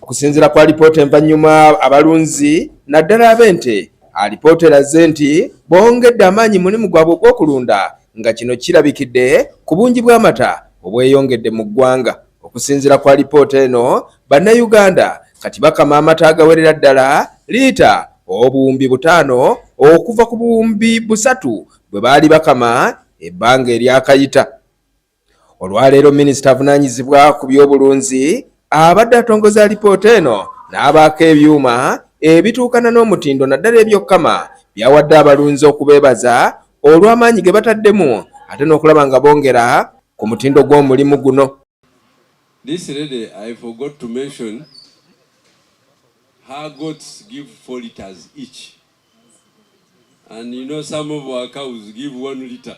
Okusinziira kwa lipoota envanyuma abalunzi naddala ab'ente alipoota eraze nti bongedde amaanyi mulimu gwabwe ogw'okulunda nga kino kirabikidde ku bungi bw'amata obweyongedde mu ggwanga. Okusinziira kwa lipoota eno bannayuganda kati bakama amata agawerera ddala liita obuwumbi 5 okuva ku buwumbi 3 bwe baali bakama ebbanga eryakayita. Olwaleero minisita avunaanyizibwa ku by'obulunzi abadde atongoza lipoota eno n'abaako ebyuma ebituukana n'omutindo naddala ebyokukama byawadde abalunzi okubeebaza olw'amaanyi ge bataddemu ate n'okulaba nga bongera ku mutindo gw'omulimu guno. This lady, I forgot to mention, her goats give 4 liters each. And you know, some of our cows give 1 liter.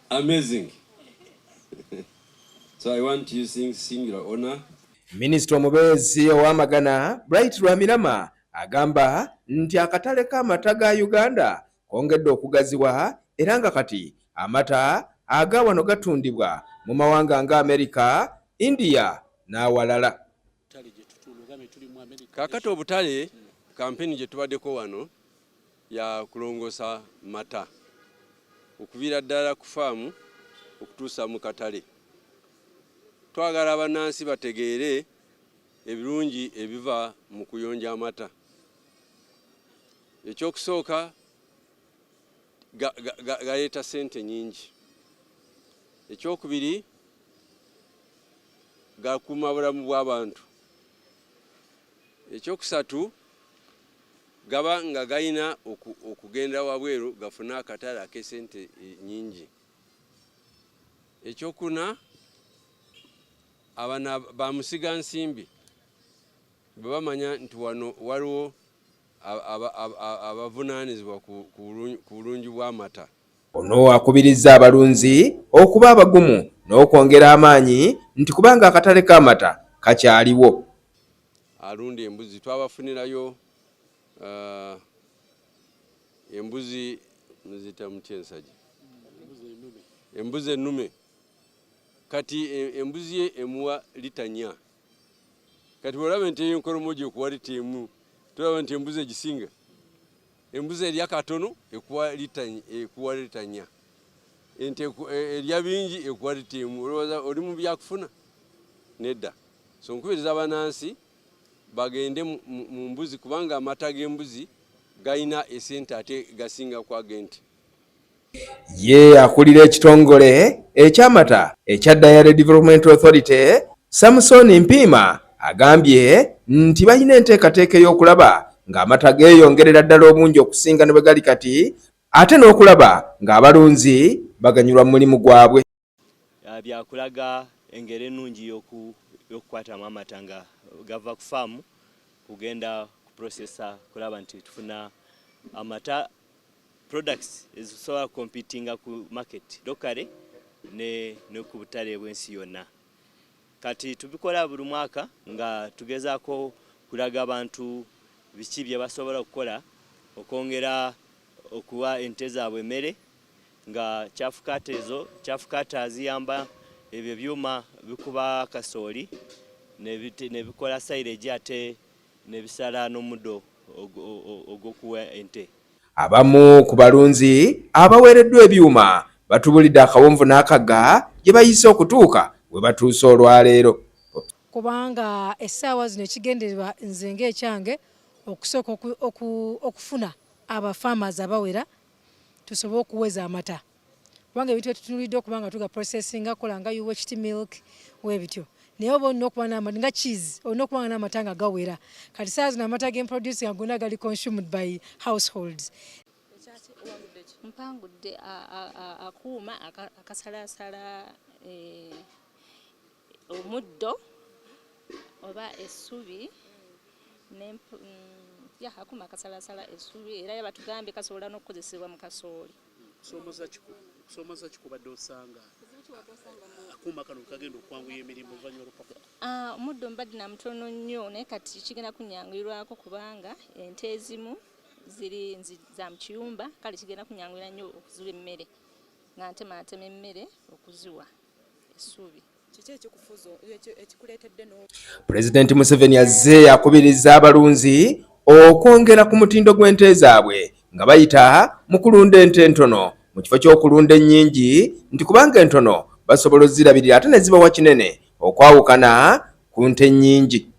Amazing. So I want to sing singular honor. Minisita omubeezi ow'amagana Bright Lwamirama agamba nti akatale k'amata ga Uganda kongedde okugaziwa era nga kati amata aga wano gatundibwa mu mawanga nga Amerika, India n'awalala. Kakati obutale kampeni gye tubaddeko wano ya kulongosa mata okuviira ddala ku faamu okutuusa mu katale. Twagala abannansi bategeere ebirungi ebiva mu kuyonja amata. Ekyokusooka galeeta ssente nnyingi. Ekyokubiri gakuuma bulamu bw'abantu. Ekyokusatu gaba nga galina okugenda wabweru gafuna akatale ak'essente nnyingi. Ekyokuna abana ba musiga nsimbi bwe bamanya nti wano waliwo abavunaanyizibwa ku bulungi bw'amata. Ono akubirizza abalunzi okuba abagumu n'okwongera amaanyi nti kubanga akatale k'amata kakyaliwo. Alunda embuzi twabafunirayo embuzi muzita mutyensajja embuzi ennume kati embuzi ye emuwa lita 4. Kati olaba nti enkolomojo ekuwa lita 1 tulaba nti embuzi egisinga embuzi erya katono ekuwa lita 4 ente erya bingi ekuwa lita 1. Olowooza oli mu byakufuna nedda. So nkubiriza abannansi bagende mu mbuzi kubanga amata g'embuzi galina essente ate gasinga ku ag'ente. Ye akulira ekitongole eky'amata ekya Dairy Development Authority Samson Mpiima agambye nti balina enteekateeka ey'okulaba ng'amata geeyongerera ddala obungi okusinga ne bwe gali kati ate n'okulaba ng'abalunzi baganyulwa mu mulimu gwabwe. Byakulaga engeri ennungi y'okukwatamu amata nga gava ku faamu kugenda ku processa kulaba nti tufuna amata products ezisobola competinga ku market locally ne ku butale bw'ensi yonna. Kati tubikola buli mwaka nga tugezaako kulaga abantu biki bye basobola okukola okwongera okuwa ente zaabwe emmere nga kyafukata ziyamba ebyo byuma bikuba kasooli ne bikola silage ate ne bisala n'omuddo ogw'okuwa ente. Abamu ku balunzi abaweereddwa ebyuma batubulidde akawonvu n'akagga gye bayise okutuuka we batuuse olwaleero. Kubanga essaawa zino ekigendererwa nze ng'ekyange okusooka okufuna abafarmers abawera tusobole okuweza amata. Kubanga ebintu etutunulidde okubanga tuga processinga kola nga UHT milk webityo. Naye oba olina okuba n'amata nga cheese olina okuba n'amata nga gawera. Kati saa zino amata g'emproduce nga gonna gali consumed by households. Mpangudde akuuma akasalasala omuddo oba essubi akuuma akasalasala essubi era yabatugambye kasobola n'okukozesebwa mu kasooli. Somoza kikubadde osanga akuuma kano kagenda okwanguya emirimu oluvannyuma lw'opaka. Omuddo mbadde na mutono nnyo naye kati kigenda kunyanguyirwako kubanga ente ezimu ziri za mu kiyumba kale kigenda kunyanguyira nnyo okuziwa emmere nga ntematema emmere okuziwa essubi. Pulezidenti Museveni azze akubiriza abalunzi okwongera ku mutindo gw'ente zaabwe nga bayita mu kulunda ente entono mu kifo ky'okulunda ennyingi nti kubanga entono basobola ozirabirira ate ne zibawa kinene okwawukana ku nte ennyingi.